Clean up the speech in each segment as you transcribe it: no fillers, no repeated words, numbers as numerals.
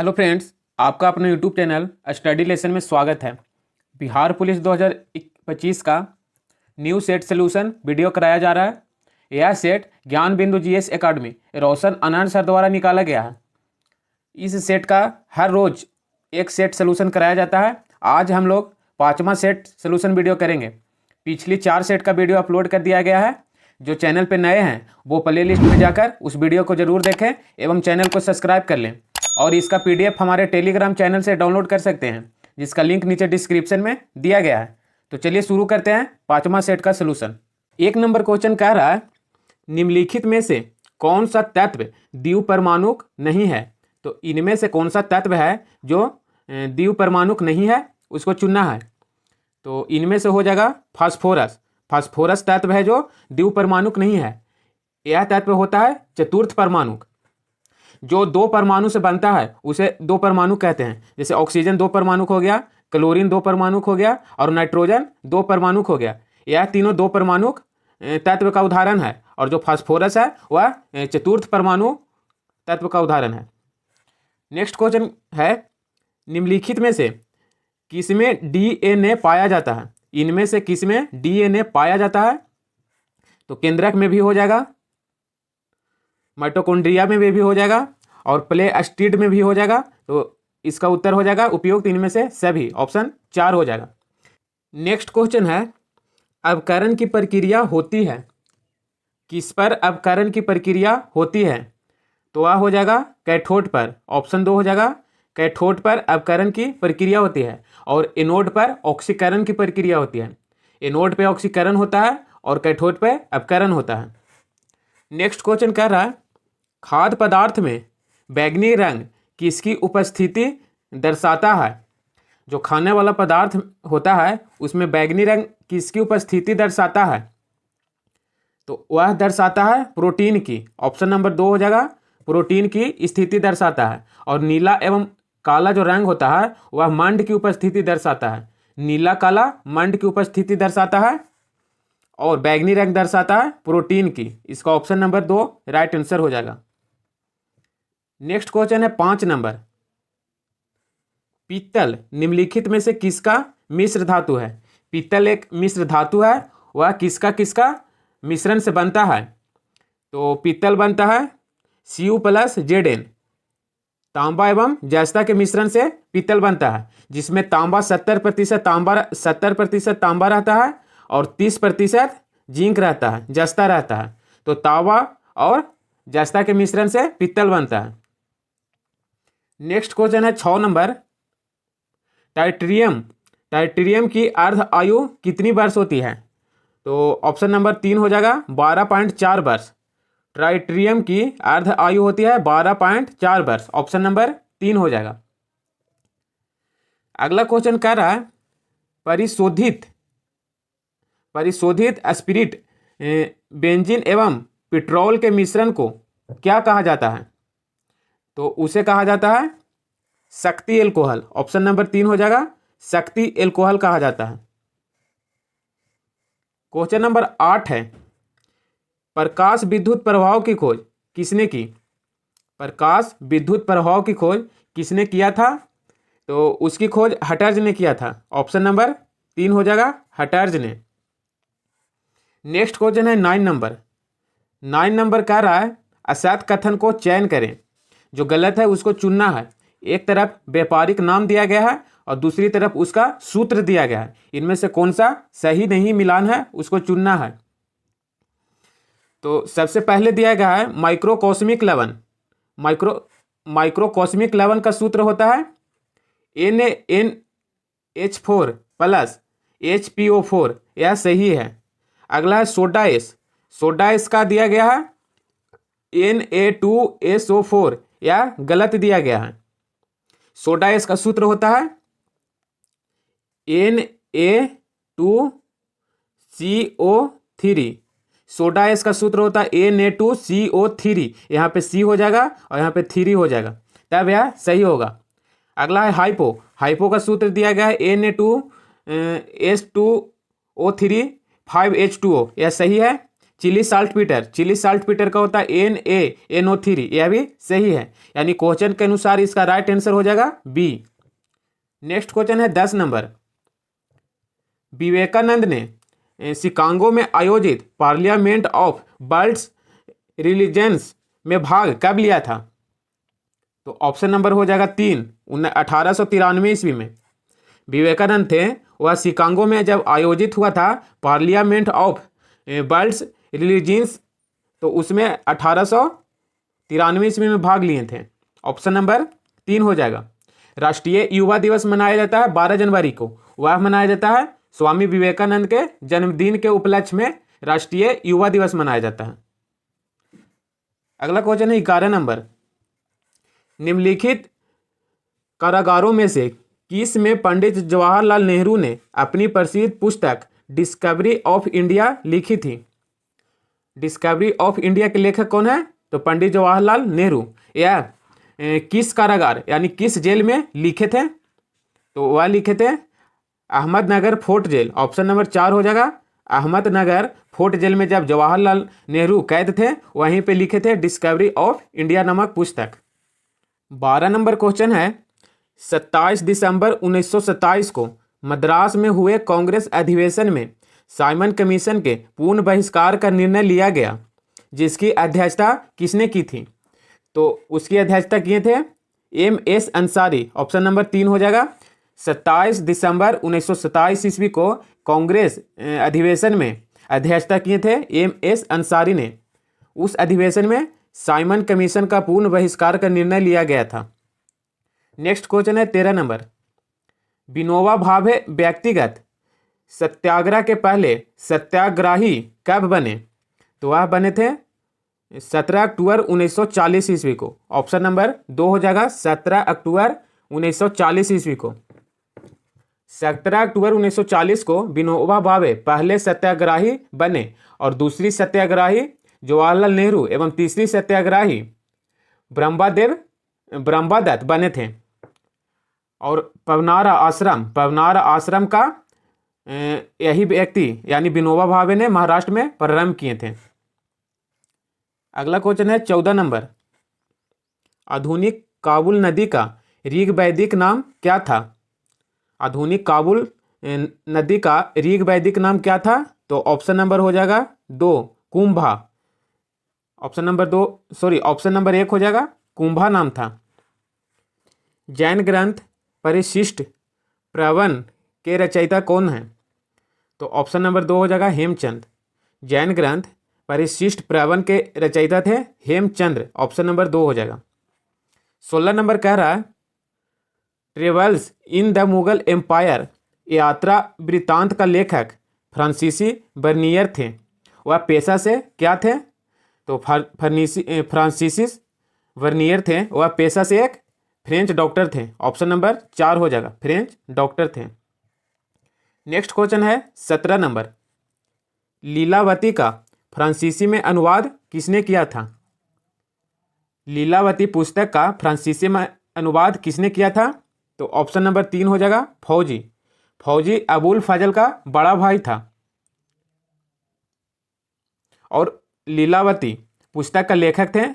Hello friends, आपका अपने YouTube channel study lesson में स्वागत है। बिहार पुलिस 2025 का न्यू सेट सोल्यूशन वीडियो कराया जा रहा है। यह सेट ज्ञान बिंदु जीएस एकेडमी रोशन आनंद सर द्वारा निकाला गया है। इस सेट का हर रोज एक सेट सोल्यूशन कराया जाता है। आज हम लोग 5वां सेट सोल्यूशन वीडियो करेंगे। पिछली 4 सेट का वीडियो अपलोड कर दिया गया है। जो चैनल पर नए हैं वो प्ले लिस्ट में जाकर उस वीडियो को ज़रूर देखें एवं चैनल को सब्सक्राइब कर लें। और इसका पीडीएफ हमारे टेलीग्राम चैनल से डाउनलोड कर सकते हैं, जिसका लिंक नीचे डिस्क्रिप्शन में दिया गया है। तो चलिए शुरू करते हैं 5वां सेट का सोल्यूशन। 1 नंबर क्वेश्चन कह रहा है, निम्नलिखित में से कौन सा तत्व द्विपरमाणुक नहीं है। तो इनमें से कौन सा तत्व है जो द्विपरमाणुक नहीं है, उसको चुनना है। तो इनमें से हो जाएगा फास्फोरस। फास्फोरस तत्व है जो द्विपरमाणुक नहीं है। यह तत्व होता है चतुर्थ परमाणुक। जो 2 परमाणु से बनता है उसे 2 परमाणु कहते हैं। जैसे ऑक्सीजन 2 परमाणु हो गया, क्लोरीन 2 परमाणु हो गया और नाइट्रोजन 2 परमाणु हो गया। यह तीनों 2 परमाणु तत्व का उदाहरण है। और जो फास्फोरस है वह चतुर्थ परमाणु तत्व का उदाहरण है। नेक्स्ट क्वेश्चन है, निम्नलिखित में से किसमें डीएनए पाया जाता है। इनमें से किसमें डीएनए पाया जाता है। तो केंद्रक में भी हो जाएगा, माइटोकॉन्ड्रिया में भी हो जाएगा और प्लेस्टिड में भी हो जाएगा। तो इसका उत्तर हो जाएगा उपयुक्त इनमें से सभी, ऑप्शन 4 हो जाएगा। नेक्स्ट क्वेश्चन है, अवकरण की प्रक्रिया होती है। किस पर अवकरण की प्रक्रिया होती है। तो वह हो जाएगा कैथोड पर, ऑप्शन 2 हो जाएगा। कैथोड पर अवकरण की प्रक्रिया होती है और एनोड पर ऑक्सीकरण की प्रक्रिया होती है। एनोड पे ऑक्सीकरण होता है और कैथोड पे अवकरण होता है। नेक्स्ट क्वेश्चन कह रहा है, खाद्य पदार्थ में बैंगनी रंग किसकी उपस्थिति दर्शाता है। जो खाने वाला पदार्थ होता है उसमें बैंगनी रंग किसकी उपस्थिति दर्शाता है। तो वह दर्शाता है प्रोटीन की, ऑप्शन नंबर 2 हो जाएगा। प्रोटीन की स्थिति दर्शाता है। और नीला एवं काला जो रंग होता है वह मंड की उपस्थिति दर्शाता है। नीला काला मंड की उपस्थिति दर्शाता है और बैंगनी रंग दर्शाता है प्रोटीन की। इसका ऑप्शन नंबर 2 राइट आंसर हो जाएगा। नेक्स्ट क्वेश्चन है 5 नंबर, पीतल निम्नलिखित में से किसका मिश्र धातु है। पीतल एक मिश्र धातु है, वह किसका किसका मिश्रण से बनता है। तो पीतल बनता है Cu + Zn। तांबा एवं जस्ता के मिश्रण से पीतल बनता है, जिसमें तांबा 70% तांबा रहता है और 30% जिंक रहता है, जस्ता रहता है। तो तांबा और जस्ता के मिश्रण से पीतल बनता है। नेक्स्ट क्वेश्चन है 6 नंबर, टाइटेरियम की अर्ध आयु कितनी वर्ष होती है। तो ऑप्शन नंबर 3 हो जाएगा 12.4 वर्ष। टाइटेरियम की अर्ध आयु होती है 12.4 वर्ष, ऑप्शन नंबर 3 हो जाएगा। अगला क्वेश्चन कह रहा है, परिशोधित स्पिरिट बेंजीन एवं पेट्रोल के मिश्रण को क्या कहा जाता है। तो उसे कहा जाता है शक्ति एल्कोहल, ऑप्शन नंबर 3 हो जाएगा। शक्ति एल्कोहल कहा जाता है। क्वेश्चन नंबर 8 है, प्रकाश विद्युत प्रभाव की खोज किसने की। प्रकाश विद्युत प्रभाव की खोज किसने किया था। तो उसकी खोज हटर्ज ने किया था, ऑप्शन नंबर 3 हो जाएगा हटर्ज ने। नेक्स्ट क्वेश्चन है 9 नंबर कह रहा है, असत कथन को चयन करें। जो गलत है उसको चुनना है। एक तरफ व्यापारिक नाम दिया गया है और दूसरी तरफ उसका सूत्र दिया गया है। इनमें से कौन सा सही नहीं मिलान है उसको चुनना है। तो सबसे पहले दिया गया है माइक्रोकॉस्मिक लवण। माइक्रोकॉस्मिक लवण का सूत्र होता है NaNH4 + HPO4, यह सही है। अगला है सोडा एस का दिया गया है Na2SO4, यह गलत दिया गया है। सोडा एस का सूत्र होता है Na2CO3। सोडा एस का सूत्र होता है Na2CO3। यहाँ पे C हो जाएगा और यहाँ पे 3 हो जाएगा, तब यह सही होगा। अगला है हाइपो का सूत्र दिया गया है Na2S2O3 5H2O, यह सही है। Chile saltpetre, Chile saltpetre का होता है NaNO3, यह भी सही है, यानी क्वेश्चन के अनुसार इसका राइट आंसर हो जाएगा बी। नेक्स्ट क्वेश्चन है 10 नंबर। विवेकानंद ने शिकागो में आयोजित पार्लियामेंट ऑफ वर्ल्ड्स रिलीजन्स में भाग कब लिया था? तो ऑप्शन नंबर हो जाएगा 3, 1893 ईस्वी में विवेकानंद थे, वह शिकागो में जब आयोजित हुआ था पार्लियामेंट ऑफ वर्ल्ड्स रिलीजन्स, तो उसमें 1893 ईस्वी में भाग लिए थे। ऑप्शन नंबर 3 हो जाएगा। राष्ट्रीय युवा दिवस मनाया जाता है 12 जनवरी को, वह मनाया जाता है स्वामी विवेकानंद के जन्मदिन के उपलक्ष्य में राष्ट्रीय युवा दिवस मनाया जाता है। अगला क्वेश्चन है 11 नंबर। निम्नलिखित कारागारों में से किस में पंडित जवाहरलाल नेहरू ने अपनी प्रसिद्ध पुस्तक डिस्कवरी ऑफ इंडिया लिखी थी? डिस्कवरी ऑफ इंडिया के लेखक कौन है? तो पंडित जवाहरलाल नेहरू। यह किस कारागार यानी किस जेल में लिखे थे? तो वह लिखे थे Ahmednagar fort jail. Option number 4 हो जाएगा। अहमदनगर फोर्ट जेल में जब जवाहरलाल नेहरू कैद थे, वहीं पे लिखे थे डिस्कवरी ऑफ इंडिया नामक पुस्तक। 12 नंबर क्वेश्चन है 27 दिसंबर 1927 को मद्रास में हुए कांग्रेस अधिवेशन में साइमन कमीशन के पूर्ण बहिष्कार का निर्णय लिया गया, जिसकी अध्यक्षता किसने की थी? तो उसकी अध्यक्षता किए थे MS अंसारी। ऑप्शन नंबर 3 हो जाएगा। 27 दिसंबर 1927 ईस्वी को कांग्रेस अधिवेशन में अध्यक्षता किए थे MS अंसारी ने। उस अधिवेशन में साइमन कमीशन का पूर्ण बहिष्कार का निर्णय लिया गया था। नेक्स्ट क्वेश्चन है 13 नंबर। विनोबा भावे व्यक्तिगत सत्याग्रह के पहले सत्याग्रही कब बने? तो वह बने थे 17 अक्टूबर 1940 ईस्वी को। ऑप्शन नंबर 2 हो जाएगा। 17 अक्टूबर 1940 ईस्वी को 17 अक्टूबर 1940 को विनोबा भावे पहले सत्याग्रही बने और दूसरी सत्याग्रही जवाहरलाल नेहरू एवं तीसरी सत्याग्रही ब्रह्मदत्त बने थे। और पवनारा आश्रम का यही व्यक्ति यानी विनोबा भावे ने महाराष्ट्र में प्रारंभ किए थे। अगला क्वेश्चन है 14 नंबर। आधुनिक काबुल नदी का ऋग वैदिक नाम क्या था? आधुनिक काबुल नदी का ऋग वैदिक नाम क्या था? तो ऑप्शन नंबर हो जाएगा 2 कुंभा। ऑप्शन नंबर 1 हो जाएगा कुंभा नाम था। जैन ग्रंथ परिशिष्ट प्रवन के रचयिता कौन है? तो ऑप्शन नंबर 2 हो जाएगा हेमचंद। जैन ग्रंथ परिशिष्ट प्रवन के रचयिता थे हेमचंद्र। ऑप्शन नंबर 2 हो जाएगा। 16 नंबर कह रहा है travels in the Mughal empire यात्रा वृत्तांत का लेखक फ्रांसीसी बर्नियर थे। वह पेशा से क्या थे? तो फ्रांसीसिस बर्नियर थे, वह पेशा से एक फ्रेंच डॉक्टर थे। ऑप्शन नंबर 4 हो जाएगा, फ्रेंच डॉक्टर थे। नेक्स्ट क्वेश्चन है 17 नंबर। लीलावती का फ्रांसीसी में अनुवाद किसने किया था? लीलावती पुस्तक का फ्रांसीसी में अनुवाद किसने किया था? तो ऑप्शन नंबर 3 हो जाएगा फौजी अबुल फजल का बड़ा भाई था। और लीलावती पुस्तक का लेखक थे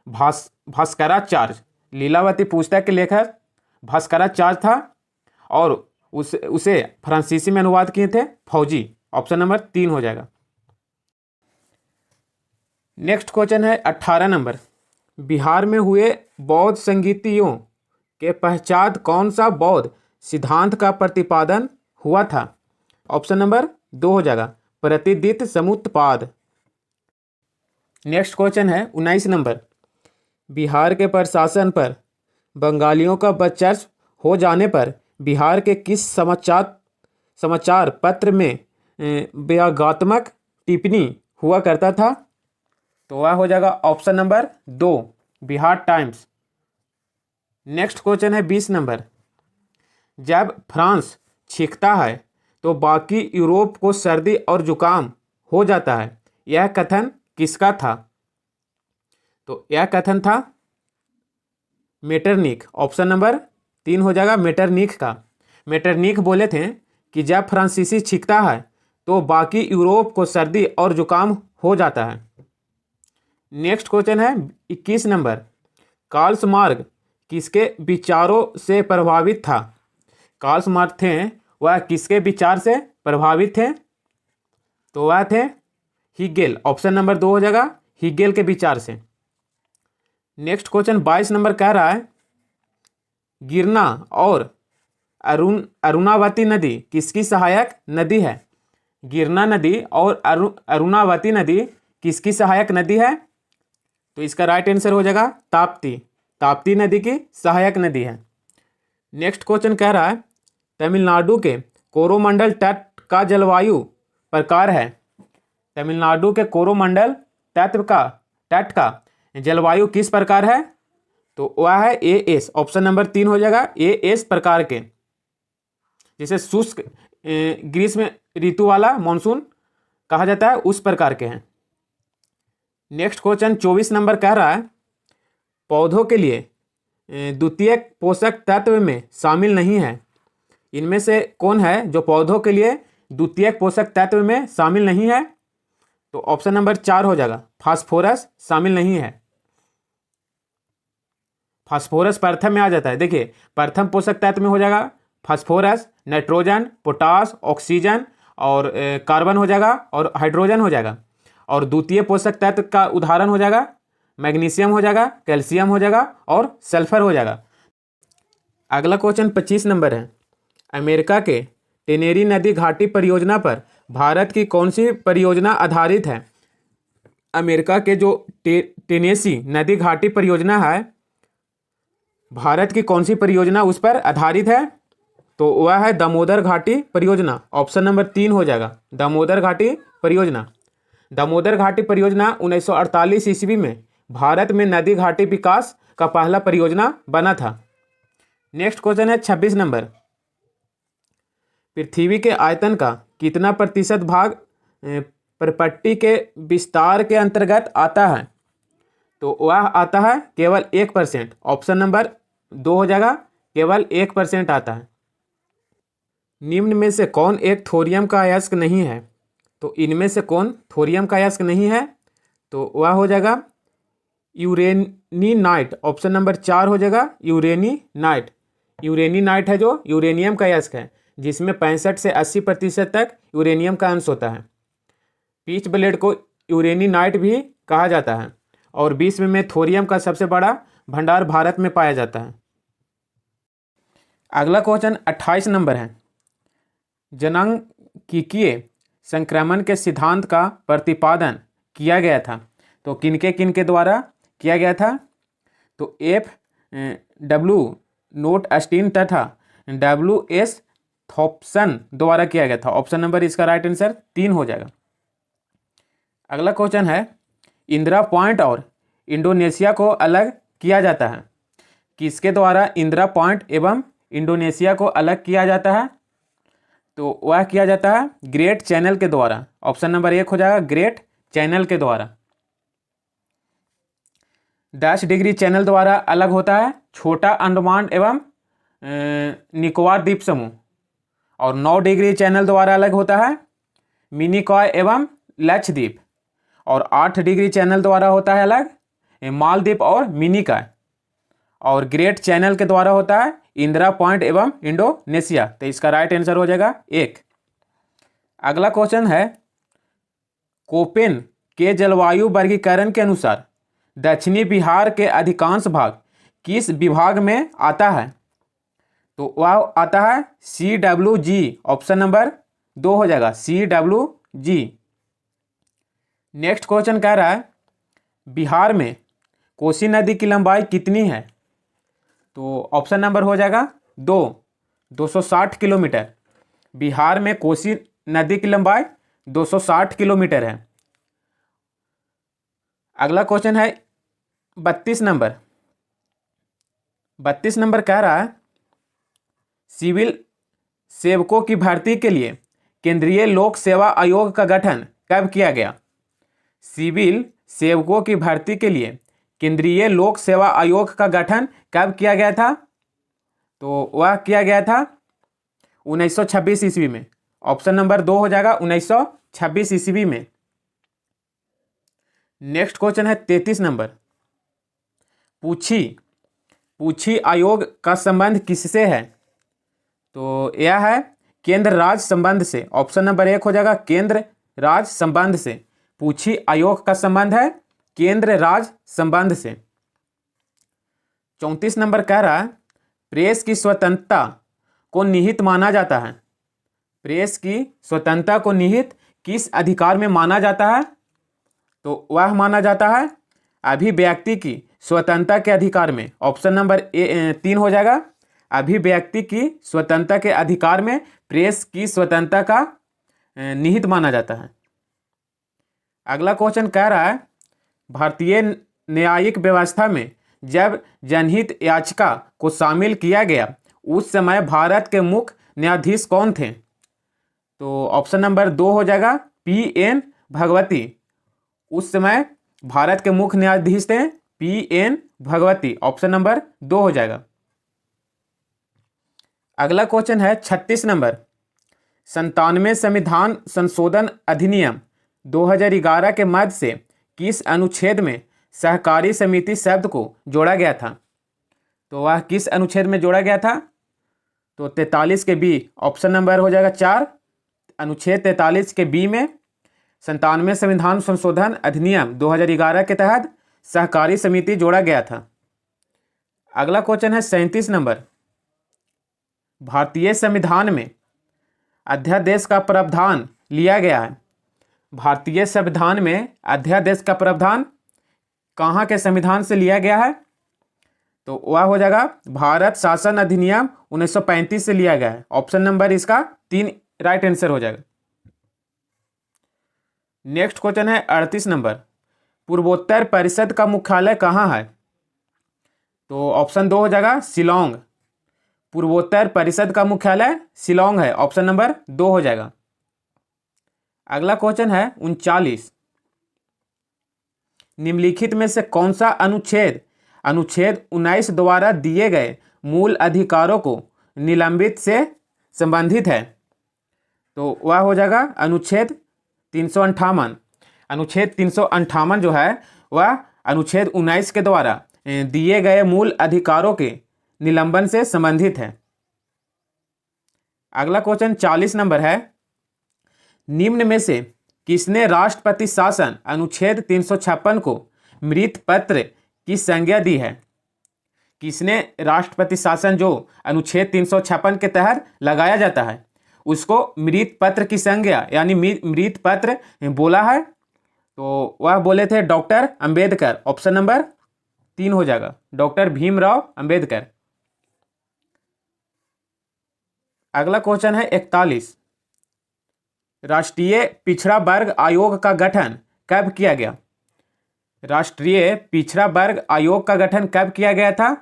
भास्कराचार्य। लीलावती पुस्तक के लेखक भास्कराचार्य था और उसे फ्रांसीसी में अनुवाद किए थे फौजी। ऑप्शन नंबर 3 हो जाएगा। नेक्स्ट क्वेश्चन है 18 नंबर। बिहार में हुए बौद्ध संगीतियों के पश्चात कौन सा बौद्ध सिद्धांत का प्रतिपादन हुआ था? ऑप्शन नंबर 2 हो जाएगा प्रतिदित समुत्पाद। नेक्स्ट क्वेश्चन है 19 नंबर। बिहार के प्रशासन पर बंगालियों का वर्चस्व हो जाने पर बिहार के किस समाचार पत्र में व्यंग्यात्मक टिप्पणी हुआ करता था? तो वह हो जाएगा option number 2 Bihar times. Next question है 20 नंबर। जब फ्रांस छींकता है तो बाकी यूरोप को सर्दी और जुकाम हो जाता है, यह कथन किसका था? तो यह कथन था मेटरनिख। ऑप्शन नंबर 3 हो जाएगा मेटरनिख का। मेटरनिख बोले थे कि जब फ्रांसीसी छींकता है तो बाकी यूरोप को सर्दी और जुकाम हो जाता है। नेक्स्ट क्वेश्चन है 21 नंबर, कार्ल मार्क्स किसके विचारों से प्रभावित था? कार्ल मार्क्स थे वह किसके विचार से प्रभावित थे? तो वह थे हिगेल। ऑप्शन नंबर 2 हो जाएगा, हिगेल के विचार से। नेक्स्ट क्वेश्चन 22 नंबर कह रहा है गिरना और अरुणावती नदी किसकी सहायक नदी है? गिरना नदी और अरुणावती नदी किसकी सहायक नदी है? तो इसका राइट आंसर हो जाएगा ताप्ती। ताप्ती नदी की सहायक नदी है। नेक्स्ट क्वेश्चन कह रहा है तमिलनाडु के कोरोमंडल तट का जलवायु प्रकार है। तमिलनाडु के कोरोमंडल तट का जलवायु किस प्रकार है? तो वह है एएस। ऑप्शन नंबर 3 हो जाएगा, एएस प्रकार के, जिसे शुष्क ग्रीष्म ऋतु वाला मानसून कहा जाता है, उस प्रकार के हैं। नेक्स्ट क्वेश्चन 24 नंबर कह रहा है पौधों के लिए द्वितीयक पोषक तत्व में शामिल नहीं है। इनमें से कौन है जो पौधों के लिए द्वितीयक पोषक तत्व में शामिल नहीं है? तो ऑप्शन नंबर 4 हो जाएगा, फास्फोरस शामिल नहीं है। फास्फोरस प्रथम में आ जाता है। देखिए प्रथम पोषक तत्व में हो जाएगा फास्फोरस, नाइट्रोजन, पोटास, ऑक्सीजन और कार्बन हो जाएगा और हाइड्रोजन हो जाएगा। और द्वितीय पोषक तत्व का उदाहरण हो जाएगा मैग्नीशियम हो जाएगा, कैल्शियम हो जाएगा और सल्फर हो जाएगा। अगला क्वेश्चन 25 नंबर है अमेरिका के टेनेरी नदी घाटी परियोजना पर भारत की कौन सी परियोजना आधारित है? अमेरिका के जो टेनेसी नदी घाटी परियोजना है, भारत की कौन सी परियोजना उस पर आधारित है? तो वह है दामोदर घाटी परियोजना। ऑप्शन नंबर 3 हो जाएगा, दामोदर घाटी परियोजना। दामोदर घाटी परियोजना 1948 ईस्वी में भारत में नदी घाटी विकास का पहला परियोजना बना था। नेक्स्ट क्वेश्चन है 26 नंबर, पृथ्वी के आयतन का कितना प्रतिशत भाग प्रपट्टी के विस्तार के अंतर्गत आता है? तो वह आता है केवल 1%। ऑप्शन नंबर 2 हो जाएगा, केवल 1% आता है। निम्न में से कौन एक थोरियम का अयस्क नहीं है? तो इनमें से कौन थोरियम का अयस्क नहीं है? तो वह हो जाएगा यूरेनीनाइट। ऑप्शन नंबर 4 हो जाएगा, यूरेनीनाइट। यूरेनीनाइट है जो यूरेनियम का अयस्क है, जिसमें 65 से 80% तक यूरेनियम का अंश होता है। पीच ब्लेड को यूरेनीनाइट भी कहा जाता है और विश्व में थोरियम का सबसे बड़ा भंडार भारत में पाया जाता है। अगला क्वेश्चन 28 नंबर है जनांगीय संक्रमण के सिद्धांत का प्रतिपादन किया गया था। तो किनके द्वारा किया गया था? तो F.W. नोटस्टीन तथा W.S. थॉम्पसन द्वारा किया गया था। ऑप्शन नंबर इसका राइट आंसर 3 हो जाएगा। अगला क्वेश्चन है इंदिरा पॉइंट और इंडोनेशिया को अलग किया जाता है। किसके द्वारा इंदिरा पॉइंट एवं इंडोनेशिया को अलग किया जाता है? तो वह किया जाता है ग्रेट चैनल के द्वारा। ऑप्शन नंबर 1 हो जाएगा, ग्रेट चैनल के द्वारा। 10 डिग्री चैनल द्वारा अलग होता है छोटा अंडमान एवं निकोबार द्वीप समूह, और 9 डिग्री चैनल द्वारा अलग होता है मिनिकॉय एवं लक्षद्वीप, और 8 डिग्री चैनल द्वारा होता है अलग मालदीव और मिनिकॉय, और ग्रेट चैनल के द्वारा होता है इंदिरा पॉइंट एवं इंडोनेशिया। तो इसका राइट आंसर हो जाएगा 1। अगला क्वेश्चन है कोपेन के जलवायु वर्गीकरण के अनुसार दक्षिणी बिहार के अधिकांश भाग किस विभाग में आता है? तो वह आता है CWG। ऑप्शन नंबर 2 हो जाएगा, CWG। नेक्स्ट क्वेश्चन कह रहा है बिहार में कोसी नदी की लंबाई कितनी है? तो ऑप्शन नंबर हो जाएगा 2, 260 किलोमीटर। बिहार में कोसी नदी की लंबाई 260 किलोमीटर है। अगला क्वेश्चन है 32 नंबर। 32 नंबर कह रहा है सिविल सेवकों की भर्ती के लिए केंद्रीय लोक सेवा आयोग का गठन कब किया गया? सिविल सेवकों की भर्ती के लिए केंद्रीय लोक सेवा आयोग का गठन कब किया गया था? तो वह किया गया था 1926 ईस्वी में। ऑप्शन नंबर 2 हो जाएगा 1926 ईस्वी में। नेक्स्ट क्वेश्चन है 33 नंबर। पूछी पूछी आयोग का संबंध किससे है? तो यह है केंद्र राज्य संबंध से। ऑप्शन नंबर 1 हो जाएगा केंद्र राज्य संबंध से। पूछी आयोग का संबंध है केंद्र राज्य संबंध से। 34 नंबर कह रहा है प्रेस की स्वतंत्रता को निहित माना जाता है। प्रेस की स्वतंत्रता को निहित किस अधिकार में माना जाता है? तो वह माना जाता है अभिव्यक्ति की स्वतंत्रता के अधिकार में। ऑप्शन नंबर 3 हो जाएगा अभिव्यक्ति की स्वतंत्रता के अधिकार में प्रेस की स्वतंत्रता का निहित माना जाता है। अगला क्वेश्चन कह रहा है भारतीय न्यायिक व्यवस्था में जब जनहित याचिका को शामिल किया गया उस समय भारत के मुख्य न्यायाधीश कौन थे? तो ऑप्शन नंबर 2 हो जाएगा P.N. भगवती। उस समय भारत के मुख्य न्यायाधीश थे P.N. भगवती। ऑप्शन नंबर 2 हो जाएगा। अगला क्वेश्चन है 36 नंबर। 97 संविधान संशोधन अधिनियम 2011 के मध्य से किस अनुच्छेद में सहकारी समिति शब्द को जोड़ा गया था? तो वह किस अनुच्छेद में जोड़ा गया था? तो 43 के बी। ऑप्शन नंबर हो जाएगा 4 अनुच्छेद 43 के बी में 97 संविधान संशोधन अधिनियम 2011 के तहत सहकारी समिति जोड़ा गया था। अगला क्वेश्चन है 37 नंबर। भारतीय संविधान में अध्यादेश का प्रावधान लिया गया है। भारतीय संविधान में अध्यादेश का प्रावधान कहाँ के संविधान से लिया गया है? तो वह हो जाएगा भारत शासन अधिनियम 1935 से लिया गया है। ऑप्शन नंबर इसका 3 राइट आंसर हो जाएगा। नेक्स्ट क्वेश्चन है 38 नंबर। पूर्वोत्तर परिषद का मुख्यालय कहाँ है? तो ऑप्शन 2 हो जाएगा शिलोंग। पूर्वोत्तर परिषद का मुख्यालय शिलोंग है। ऑप्शन नंबर 2 हो जाएगा। अगला क्वेश्चन है 39। निम्नलिखित में से कौन सा अनुच्छेद 19 द्वारा दिए गए मूल अधिकारों को निलंबित से संबंधित है? तो वह हो जाएगा अनुच्छेद 358। अनुच्छेद 358 जो है वह अनुच्छेद 19 के द्वारा दिए गए मूल अधिकारों के निलंबन से संबंधित है। अगला क्वेश्चन 40 नंबर है। निम्न में से किसने राष्ट्रपति शासन अनुच्छेद 356 को मृत पत्र की संज्ञा दी है? किसने राष्ट्रपति शासन जो अनुच्छेद 356 के तहत लगाया जाता है उसको मृत पत्र की संज्ञा यानी मृत पत्र बोला है? तो वह बोले थे डॉक्टर अंबेडकर। ऑप्शन नंबर 3 हो जाएगा डॉक्टर भीमराव अंबेडकर। अगला क्वेश्चन है 41। राष्ट्रीय पिछड़ा वर्ग आयोग का गठन कब किया गया? राष्ट्रीय पिछड़ा वर्ग आयोग का गठन कब किया गया था?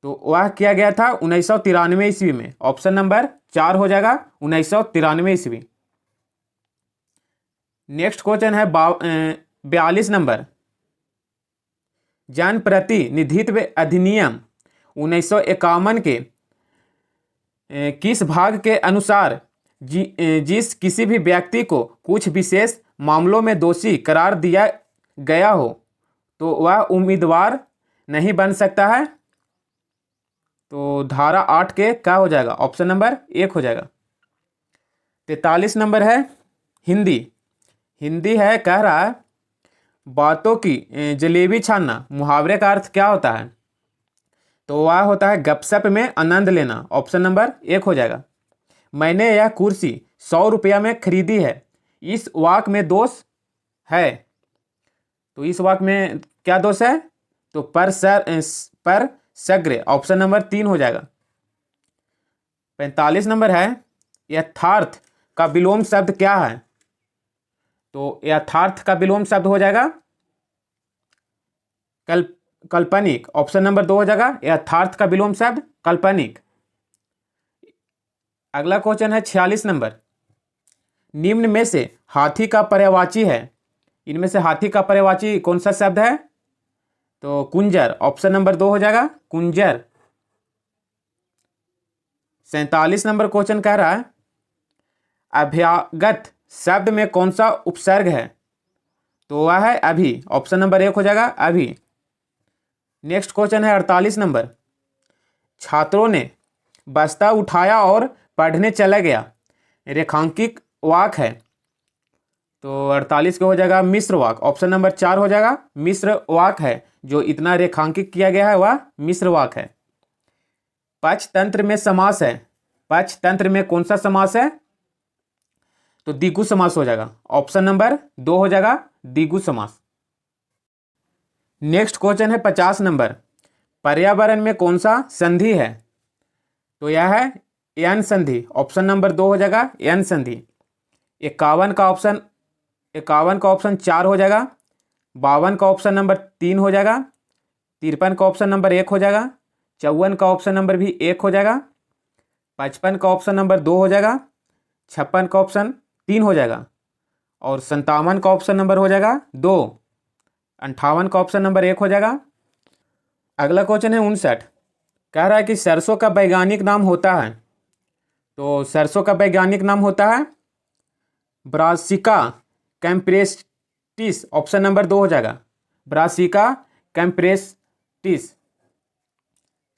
तो वह किया गया था 1993 ईस्वी में। ऑप्शन नंबर 4 हो जाएगा 1993 ईस्वी। नेक्स्ट क्वेश्चन है 42 नंबर। जनप्रतिनिधित्व अधिनियम 1951 के किस भाग के अनुसार जिस किसी भी व्यक्ति को कुछ विशेष मामलों में दोषी करार दिया गया हो तो वह उम्मीदवार नहीं बन सकता है? तो धारा 8 के क्या हो जाएगा? ऑप्शन नंबर 1 हो जाएगा। 43 नंबर है हिंदी। हिंदी है कह रहा है बातों की जलेबी छानना मुहावरे का अर्थ क्या होता है? तो वह होता है गपशप में आनंद लेना। ऑप्शन नंबर 1 हो जाएगा। मैंने यह कुर्सी 100 रुपया में खरीदी है, इस वाक्य में दोष है? तो इस वाक्य में क्या दोष है? तो पर सग्र। ऑप्शन नंबर 3 हो जाएगा। 45 नंबर है यथार्थ का विलोम शब्द क्या है? तो यथार्थ का विलोम शब्द हो जाएगा काल्पनिक। ऑप्शन नंबर 2 हो जाएगा यथार्थ का विलोम शब्द काल्पनिक। अगला क्वेश्चन है 46 नंबर। निम्न में से हाथी का पर्यायवाची है। इनमें से हाथी का पर्यायवाची कौन सा शब्द है? तो कुंजर। ऑप्शन नंबर 2 हो जाएगा कुंजर। 47 नंबर क्वेश्चन कह रहा है अभ्यागत शब्द में कौन सा उपसर्ग है? तो वह है अभी। ऑप्शन नंबर 1 हो जाएगा अभी। नेक्स्ट क्वेश्चन है 48 नंबर। छात्रों ने बस्ता उठाया और पढ़ने चला गया, रेखांकित वाक है। तो 48 का हो जाएगा मिश्र वाक। ऑप्शन नंबर 4 हो जाएगा मिश्र वाक है। जो इतना रेखांकित किया गया है वह मिश्र वाक है। पचतंत्र में समास है। पचतंत्र में कौन सा समास है? तो द्विगु समास हो जाएगा। ऑप्शन नंबर 2 हो जाएगा द्विगु समास। नेक्स्ट क्वेश्चन है 50 नंबर। पर्यावरण में कौन सा संधि है? तो यह है यन संधि। ऑप्शन नंबर 2 हो जाएगा यन संधि। 51 का ऑप्शन 4 हो जाएगा। 52 का ऑप्शन नंबर 3 हो जाएगा। 53 का ऑप्शन नंबर 1 हो जाएगा। 54 का ऑप्शन नंबर भी 1 हो जाएगा। 55 का ऑप्शन नंबर 2 हो जाएगा। 56 का ऑप्शन 3 हो जाएगा और 57 का ऑप्शन नंबर हो जाएगा 2। 58 का ऑप्शन नंबर 1 हो जाएगा। अगला क्वेश्चन है 59। कह रहा है कि सरसों का वैज्ञानिक नाम होता है। तो सरसों का वैज्ञानिक नाम होता है ब्रासिका कैम्प्रेस्टिस। ऑप्शन नंबर 2 हो जाएगा ब्रासिका कैम्प्रेस्टिस।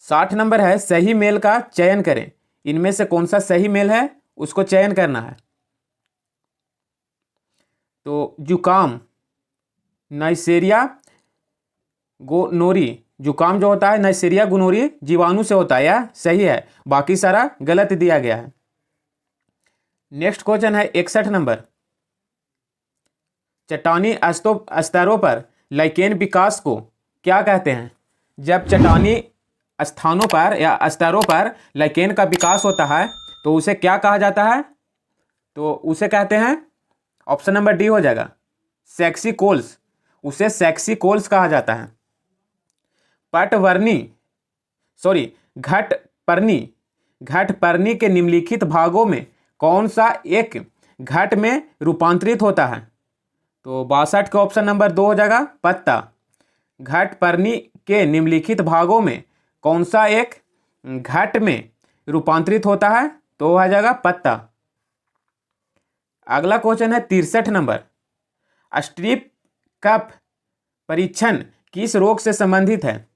60 नंबर है सही मेल का चयन करें। इनमें से कौन सा सही मेल है उसको चयन करना है। तो जुकाम नाइसेरिया गोनोरी। जुकाम जो होता है नाइसेरिया गोनोरी जीवाणु से होता है, यह सही है। बाकी सारा गलत दिया गया है। नेक्स्ट क्वेश्चन है 61 नंबर। चट्टानी स्तरों पर लाइकेन विकास को क्या कहते हैं? जब चट्टानी स्थानों पर या स्तरों पर लाइकेन का विकास होता है तो उसे क्या कहा जाता है? तो उसे कहते हैं ऑप्शन नंबर डी हो जाएगा सेक्सी कोल्स। उसे सेक्सी कोल्स कहा जाता है। घटपर्णी के निम्नलिखित भागों में कौन सा एक घट में रूपांतरित होता है? तो 62 का ऑप्शन नंबर 2 हो जाएगा पत्ता। घटपर्णी के निम्नलिखित भागों में कौन सा एक घट में रूपांतरित होता है? तो वह आ जाएगा पत्ता। अगला क्वेश्चन है 63 नंबर। स्ट्रिप कफ परीक्षण किस रोग से संबंधित है?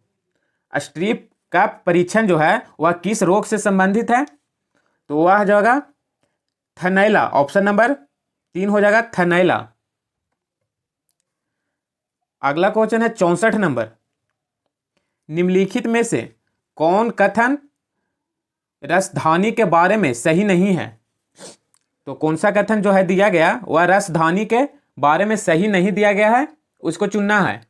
स्ट्रिप कफ परीक्षण जो है वह किस रोग से संबंधित है? तो वह हो जाएगा थनैला। ऑप्शन नंबर 3 हो जाएगा थनैला। अगला क्वेश्चन है 64 नंबर। निम्नलिखित में से कौन कथन रसधानी के बारे में सही नहीं है? तो कौन सा कथन जो है दिया गया वह रसधानी के बारे में सही नहीं दिया गया है, उसको चुनना है।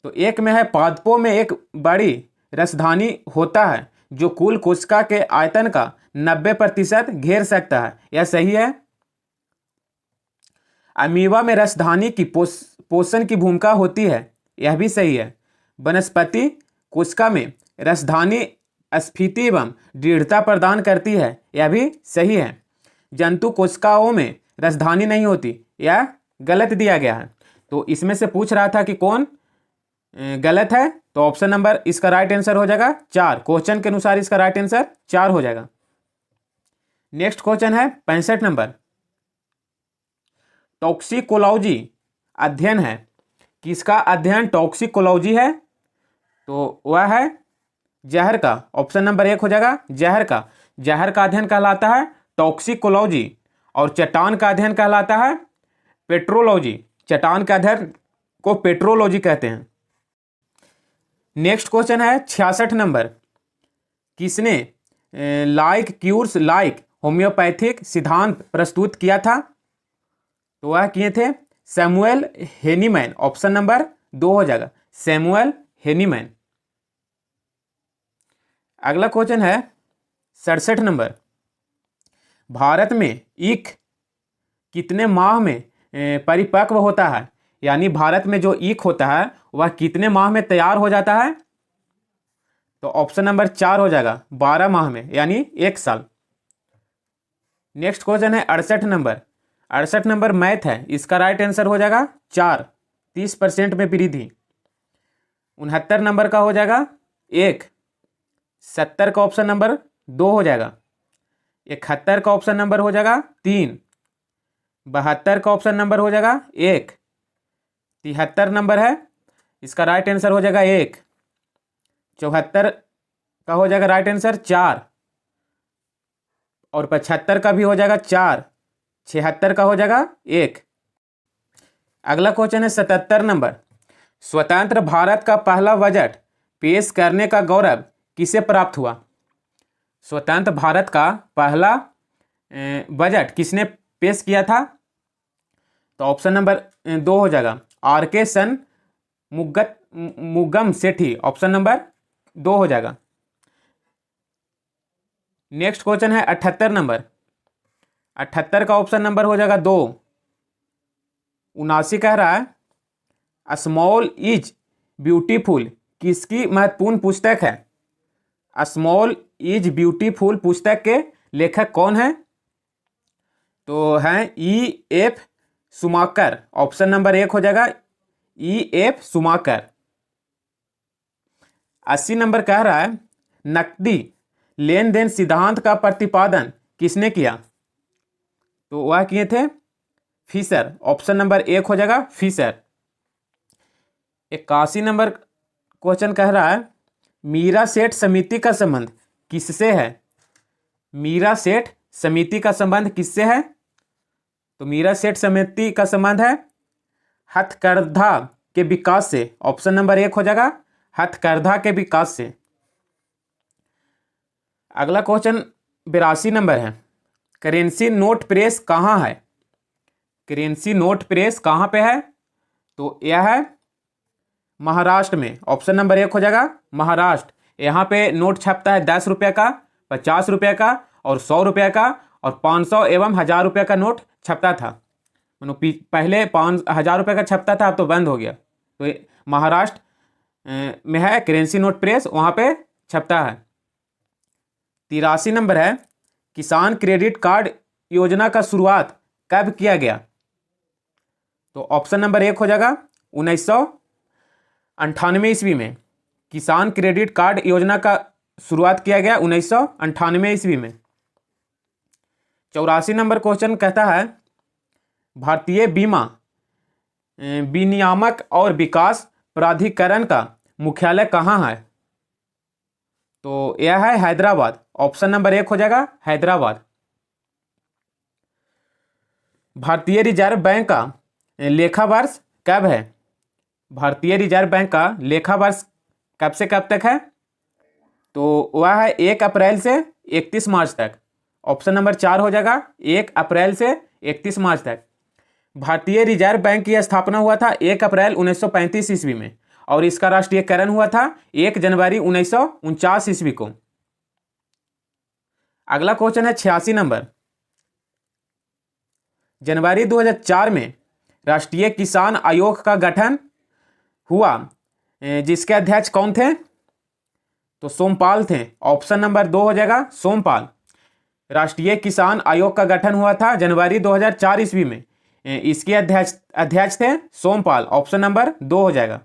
तो एक में है पादपों में एक बड़ी रसधानी होता है जो कुल कोशिका के आयतन का 90% घेर सकता है, यह सही है। अमीबा में रसधानी की पोषण की भूमिका होती है, यह भी सही है। वनस्पति कोशिका में रसधानी स्फीति एवं दृढ़ता प्रदान करती है, यह भी सही है। जंतु कोशिकाओं में रसधानी नहीं होती, यह गलत दिया गया है। तो इसमें से पूछ रहा था कि कौन गलत है, तो ऑप्शन नंबर इसका राइट आंसर हो जाएगा 4। क्वेश्चन के अनुसार इसका राइट आंसर 4 हो जाएगा। नेक्स्ट क्वेश्चन है 65 नंबर। टॉक्सिकोलॉजी अध्ययन है। किसका अध्ययन टॉक्सिकोलॉजी है? तो वह है जहर का। ऑप्शन नंबर 1 हो जाएगा जहर का। जहर का अध्ययन कहलाता है टॉक्सिकोलॉजी और चट्टान का अध्ययन कहलाता है पेट्रोलॉजी। चट्टान के अध्ययन को पेट्रोलॉजी कहते हैं। नेक्स्ट क्वेश्चन है 66 नंबर। किसने लाइक क्यूर्स लाइक होम्योपैथिक सिद्धांत प्रस्तुत किया था? तो वह किए थे सैमुअल हेनीमैन। ऑप्शन नंबर 2 हो जाएगा सैमुअल हेनीमैन। अगला क्वेश्चन है 67 नंबर। भारत में ईख कितने माह में परिपक्व होता है? यानी भारत में जो ईख होता है वह कितने माह में तैयार हो जाता है? तो ऑप्शन नंबर 4 हो जाएगा 12 माह में, यानी 1 साल। नेक्स्ट क्वेश्चन है 68 नंबर। 68 नंबर मैथ है, इसका राइट आंसर हो जाएगा 4। 30% में वृद्धि। 69 नंबर का हो जाएगा 1। 70 का ऑप्शन नंबर 2 हो जाएगा। 71 का ऑप्शन नंबर हो जाएगा 3, 72 का ऑप्शन नंबर हो जाएगा 1, 73 नंबर है, इसका राइट आंसर हो जाएगा 1, 74 का हो जाएगा राइट आंसर 4, और 75 का भी हो जाएगा 4, 76 का हो जाएगा 1। अगला क्वेश्चन है 77 नंबर, स्वतंत्र भारत का पहला बजट पेश करने का गौरव किसे प्राप्त हुआ? स्वतंत्र भारत का पहला बजट किसने पेश किया था? तो ऑप्शन नंबर 2 हो जाएगा आर.के. सन मुगम सेठी, ऑप्शन नंबर 2 हो जाएगा। नेक्स्ट क्वेश्चन है 78 नंबर, 78 का ऑप्शन नंबर हो जाएगा 2। 79 कह रहा है स्मॉल इज ब्यूटीफुल किसकी महत्वपूर्ण पुस्तक है? स्मॉल इज ब्यूटीफुल पुस्तक के लेखक कौन है? तो हैं E.F. शुमाकर, ऑप्शन नंबर 1 हो जाएगा E.F. शुमाकर। 80 नंबर कह रहा है नकदी लेन देन सिद्धांत का प्रतिपादन किसने किया? तो वह किए थे फिशर, ऑप्शन नंबर 1 हो जाएगा फिशर। 81 नंबर क्वेश्चन कह रहा है मीरा सेठ समिति का संबंध किससे है? मीरा सेठ समिति का संबंध किससे है? तो मीरा सेठ समिति का संबंध है हथकरघा के विकास से, ऑप्शन नंबर 1 हो जाएगा हथकरघा के विकास से। अगला क्वेश्चन 82 नंबर है करेंसी नोट प्रेस कहाँ है? करेंसी नोट प्रेस कहाँ पे है? तो यह है महाराष्ट्र में, ऑप्शन नंबर 1 हो जाएगा महाराष्ट्र। यहाँ पे नोट छपता है 10 रुपये का, 50 रुपये का और 100 रुपये का, और 500 एवं 1000 रुपये का नोट छपता था। पहले 1000 रुपये का छपता था, अब तो बंद हो गया। तो महाराष्ट्र में है करेंसी नोट प्रेस, वहाँ पे छपता है। 83 नंबर है किसान क्रेडिट कार्ड योजना का शुरुआत कब किया गया? तो ऑप्शन नंबर 1 हो जाएगा 1998 ईस्वी में। किसान क्रेडिट कार्ड योजना का शुरुआत किया गया 1998 ईस्वी में। 84 नंबर क्वेश्चन कहता है भारतीय बीमा विनियामक और विकास प्राधिकरण का मुख्यालय कहाँ है? तो यह है हैदराबाद, ऑप्शन नंबर 1 हो जाएगा हैदराबाद। भारतीय रिजर्व बैंक का लेखा वर्ष कब है? भारतीय रिजर्व बैंक का लेखा वर्ष कब से कब तक है? तो वह है 1 अप्रैल से 31 मार्च तक, ऑप्शन नंबर 4 हो जाएगा 1 अप्रैल से 31 मार्च तक। भारतीय रिजर्व बैंक की स्थापना हुआ था 1 अप्रैल 1935 ईस्वी में, और इसका राष्ट्रीयकरण हुआ था 1 जनवरी 1949 ईस्वी को। अगला क्वेश्चन है 86 नंबर, जनवरी 2004 में राष्ट्रीय किसान आयोग का गठन हुआ, जिसके अध्यक्ष कौन थे? तो सोमपाल थे, ऑप्शन नंबर 2 हो जाएगा सोमपाल। राष्ट्रीय किसान आयोग का गठन हुआ था जनवरी 2004 ईस्वी में, इसके अध्यक्ष थे सोमपाल, ऑप्शन नंबर 2 हो जाएगा।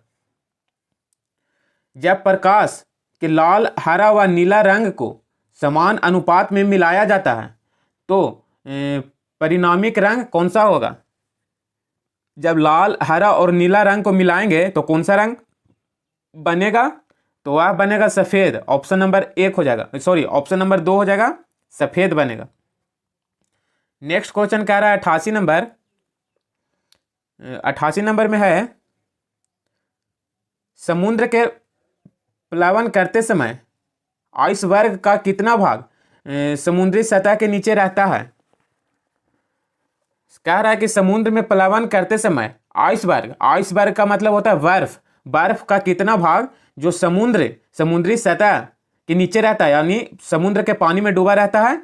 जब प्रकाश के लाल, हरा व नीला रंग को समान अनुपात में मिलाया जाता है तो परिणामिक रंग कौन सा होगा? जब लाल, हरा और नीला रंग को मिलाएंगे तो कौन सा रंग बनेगा? तो वह बनेगा सफेद, ऑप्शन नंबर 1 हो जाएगा, सॉरी ऑप्शन नंबर 2 हो जाएगा, सफेद बनेगा। नेक्स्ट क्वेश्चन कह रहा है 88 नंबर, 88 नंबर में है समुद्र के प्लावन करते समय आइसबर्ग का कितना भाग समुद्री सतह के नीचे रहता है? कह रहा है कि समुद्र में प्लावन करते समय आइसबर्ग का मतलब होता है बर्फ का कितना भाग जो समुद्री सतह के नीचे रहता है, यानी समुद्र के पानी में डूबा रहता है,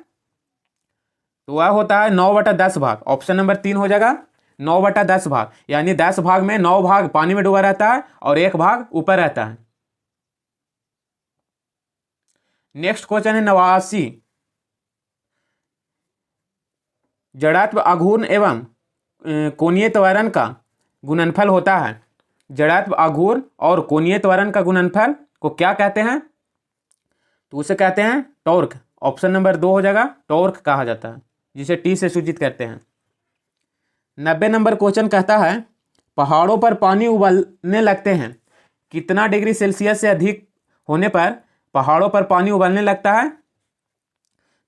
तो वह होता है 9/10 भाग, ऑप्शन नंबर 3 हो जाएगा 9/10 भाग, यानी 10 भाग में 9 भाग पानी में डूबा रहता है और 1 भाग ऊपर रहता है। नेक्स्ट क्वेश्चन है 89, जड़त्व आघूर्ण एवं कोणीय त्वरण का गुणनफल होता है। जड़त्व आघूर्ण और कोणीय त्वरण का गुणनफल को क्या कहते हैं? तो उसे कहते हैं टॉर्क, ऑप्शन नंबर 2 हो जाएगा, टॉर्क कहा जाता है, जिसे टी से सूचित करते हैं। 90 नंबर क्वेश्चन कहता है पहाड़ों पर पानी उबलने लगते हैं, कितना डिग्री सेल्सियस से अधिक होने पर पहाड़ों पर पानी उबलने लगता है?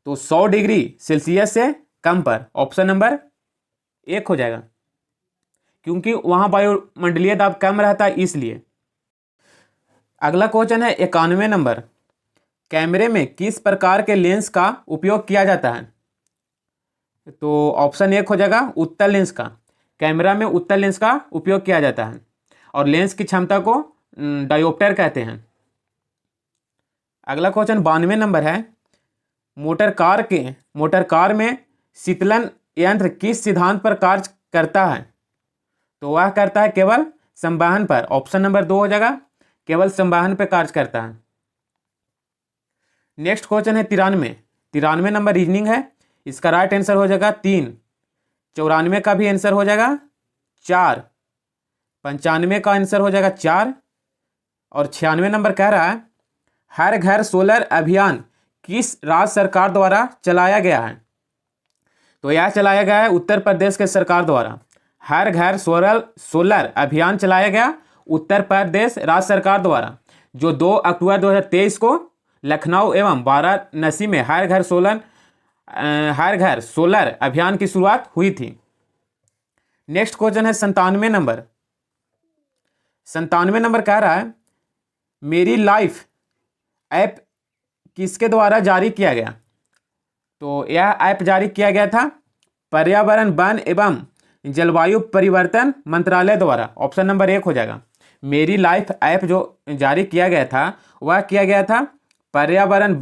तो 100 डिग्री सेल्सियस से कम पर, ऑप्शन नंबर 1 हो जाएगा, क्योंकि वहां वायुमंडलीय दाब कम रहता है इसलिए। अगला क्वेश्चन है 91 नंबर, कैमरे में किस प्रकार के लेंस का उपयोग किया जाता है? तो ऑप्शन 1 हो जाएगा, उत्तल लेंस का। कैमरा में उत्तल लेंस का उपयोग किया जाता है और लेंस की क्षमता को डायोप्टर कहते हैं। अगला क्वेश्चन 92 नंबर है, मोटर कार में शीतलन यंत्र किस सिद्धांत पर कार्य करता है? तो वह करता है केवल संवहन पर, ऑप्शन नंबर 2 हो जाएगा, केवल संवहन पर कार्य करता है। नेक्स्ट क्वेश्चन है 93 नंबर रीजनिंग है। इसका राइट आंसर हो जाएगा 3, 94 का भी आंसर हो जाएगा 4, 95 का आंसर हो जाएगा 4 और 96 नंबर कह रहा है हर घर सोलर अभियान किस राज्य सरकार द्वारा चलाया गया है? तो यह चलाया गया है उत्तर प्रदेश के सरकार द्वारा। हर घर सोलर अभियान चलाया गया उत्तर प्रदेश राज्य सरकार द्वारा, जो 2 अक्टूबर 2023 को लखनऊ एवं वाराणसी में हर घर सोलर अभियान की शुरुआत हुई थी। नेक्स्ट क्वेश्चन है 97 नंबर कह रहा है मेरी लाइफ ऐप किसके द्वारा जारी किया गया? तो यह ऐप जारी किया गया था पर्यावरण वन एवं जलवायु परिवर्तन मंत्रालय द्वारा, ऑप्शन नंबर 1 हो जाएगा। मेरी लाइफ ऐप जो जारी किया गया था वह किया गया था पर्यावरण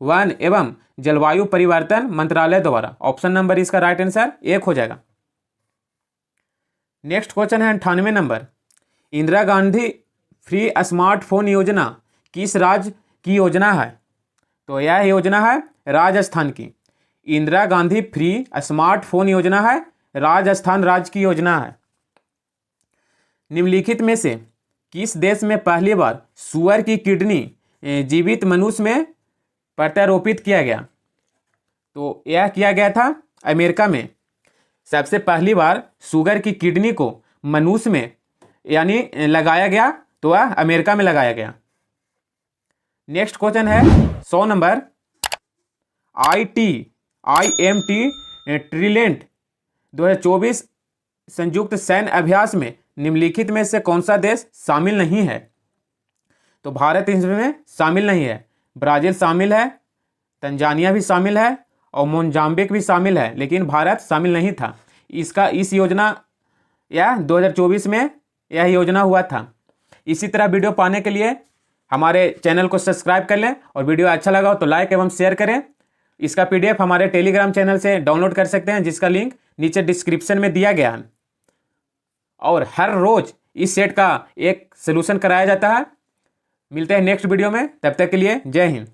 वन एवं जलवायु परिवर्तन मंत्रालय द्वारा, ऑप्शन नंबर इसका राइट आंसर 1 हो जाएगा। नेक्स्ट क्वेश्चन है 98 number, Indira Gandhi free smartphone योजना किस राज्य की योजना है? तो यह योजना है राजस्थान की। इंदिरा गांधी फ्री स्मार्टफोन योजना है राजस्थान राज्य की योजना है। निम्नलिखित में से किस देश में पहली बार सुअर की किडनी जीवित मनुष्य में प्रत्यारोपित किया गया? तो यह किया गया था अमेरिका में। सबसे पहली बार सुअर की किडनी को मनुष्य में यानी लगाया गया, तो वह अमेरिका में लगाया गया। नेक्स्ट क्वेश्चन है 100 नंबर, IMT ट्रिलेंट 2024 संयुक्त सैन्य अभ्यास में निम्नलिखित में से कौन सा देश शामिल नहीं है? तो भारत इसमें शामिल नहीं है, ब्राजील शामिल है, तंजानिया भी शामिल है और मोजाम्बिक भी शामिल है, लेकिन भारत शामिल नहीं था। इस योजना 2024 में यह योजना हुआ था। इसी तरह वीडियो पाने के लिए हमारे चैनल को सब्सक्राइब कर लें और वीडियो अच्छा लगा हो तो लाइक एवं शेयर करें। इसका PDF हमारे टेलीग्राम चैनल से डाउनलोड कर सकते हैं, जिसका लिंक नीचे डिस्क्रिप्शन में दिया गया है। और हर रोज इस सेट का एक सोल्यूशन कराया जाता है। मिलते हैं नेक्स्ट वीडियो में, तब तक के लिए जय हिंद।